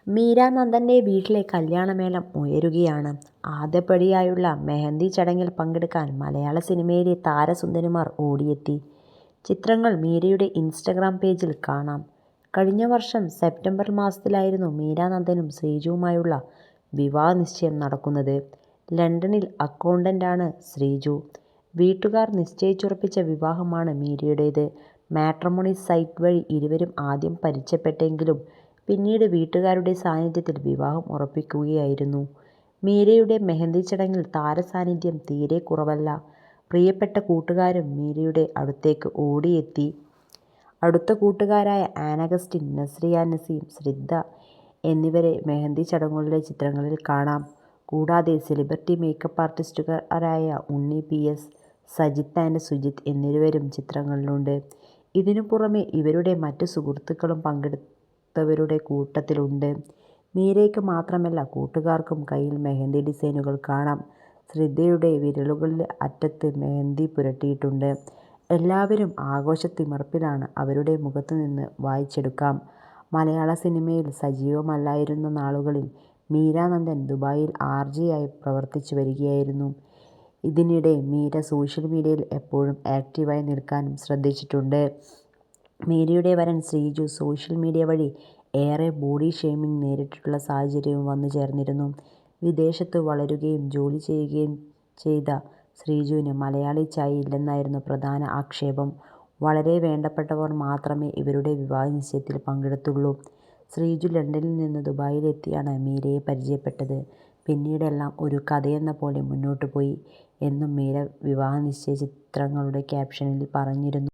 മീര നന്ദൻ്റെ വീട്ടിലെ കല്യാണമേളം ഉയരുകയാണ്. ആദ്യപടിയായുള്ള മെഹന്തി ചടങ്ങിൽ പങ്കെടുക്കാൻ മലയാള സിനിമയിലെ താരസുന്ദരിമാർ ഓടിയെത്തി. ചിത്രങ്ങൾ മീരയുടെ ഇൻസ്റ്റഗ്രാം പേജിൽ കാണാം. കഴിഞ്ഞ വർഷം സെപ്റ്റംബർ മാസത്തിലായിരുന്നു മീര നന്ദനും ശ്രീജുവുമായുള്ള വിവാഹ നിശ്ചയം നടക്കുന്നത്. ലണ്ടനിൽ അക്കൗണ്ടന്റാണ് ശ്രീജു. വീട്ടുകാർ നിശ്ചയിച്ചുറപ്പിച്ച വിവാഹമാണ് മീരയുടേത്. മാട്രിമോണി സൈറ്റ് വഴി ഇരുവരും ആദ്യം പരിചയപ്പെട്ടെങ്കിലും പിന്നീട് വീട്ടുകാരുടെ സാന്നിധ്യത്തിൽ വിവാഹം ഉറപ്പിക്കുകയായിരുന്നു. മീരയുടെ മെഹന്തി ചടങ്ങിൽ താരസാന്നിധ്യം തീരെ കുറവല്ല. പ്രിയപ്പെട്ട കൂട്ടുകാരും മീരയുടെ അടുത്തേക്ക് ഓടിയെത്തി. അടുത്ത കൂട്ടുകാരായ ആൻ അഗസ്റ്റിൻ, നസ്രിയ നസീം, സ്രിദ്ധ എന്നിവരെ മെഹന്തി ചടങ്ങുകളിലെ ചിത്രങ്ങളിൽ കാണാം. കൂടാതെ സെലിബ്രിറ്റി മേക്കപ്പ് ആർട്ടിസ്റ്റുകാരായ ഉണ്ണി PS, സജിത്ത് ആൻഡ് സുജിത്ത് എന്നിവരും ചിത്രങ്ങളിലുണ്ട്. ഇതിനു പുറമെ ഇവരുടെ മറ്റ് സുഹൃത്തുക്കളും പങ്കെടുത്തവരുടെ കൂട്ടത്തിലുണ്ട്. മീരയ്ക്ക് മാത്രമല്ല, കൂട്ടുകാർക്കും കയ്യിൽ മെഹന്തി ഡിസൈനുകൾ കാണാം. സ്രിദ്ധയുടെ വിരലുകളുടെ അറ്റത്ത് മെഹന്തി പുരട്ടിയിട്ടുണ്ട്. എല്ലാവരും ആഘോഷത്തിമിർപ്പിലാണ്. അവരുടെ മുഖത്തുനിന്ന് വായിച്ചെടുക്കാം. മലയാള സിനിമയിൽ സജീവമല്ലായിരുന്ന നാളുകളിൽ മീര നന്ദൻ ദുബായിൽ RJ ആയി പ്രവർത്തിച്ചു വരികയായിരുന്നു. ഇതിനിടെ മീര സോഷ്യൽ മീഡിയയിൽ എപ്പോഴും ആക്റ്റീവായി നിൽക്കാനും ശ്രദ്ധിച്ചിട്ടുണ്ട്. മീരയുടെ വരൻ ശ്രീജു സോഷ്യൽ മീഡിയ വഴി ഏറെ ബോഡി ഷെയ്മിങ് നേരിട്ടിട്ടുള്ള സാഹചര്യവും വന്നു ചേർന്നിരുന്നു. വിദേശത്ത് വളരുകയും ജോലി ചെയ്യുകയും ചെയ്ത ശ്രീജുവിന് മലയാളി ചായ ഇല്ലെന്നായിരുന്നു പ്രധാന ആക്ഷേപം. വളരെ വേണ്ടപ്പെട്ടവർ മാത്രമേ ഇവരുടെ വിവാഹ നിശ്ചയത്തിൽ പങ്കെടുത്തുള്ളൂ. ശ്രീജു ലണ്ടനിൽ നിന്ന് ദുബായിലെത്തിയാണ് മീരയെ പരിചയപ്പെട്ടത്. പിന്നീടെല്ലാം ഒരു കഥയെന്ന പോലെ മുന്നോട്ടു പോയി എന്നും മീര വിവാഹ നിശ്ചയ ചിത്രങ്ങളുടെ ക്യാപ്ഷനിൽ പറഞ്ഞിരുന്നു.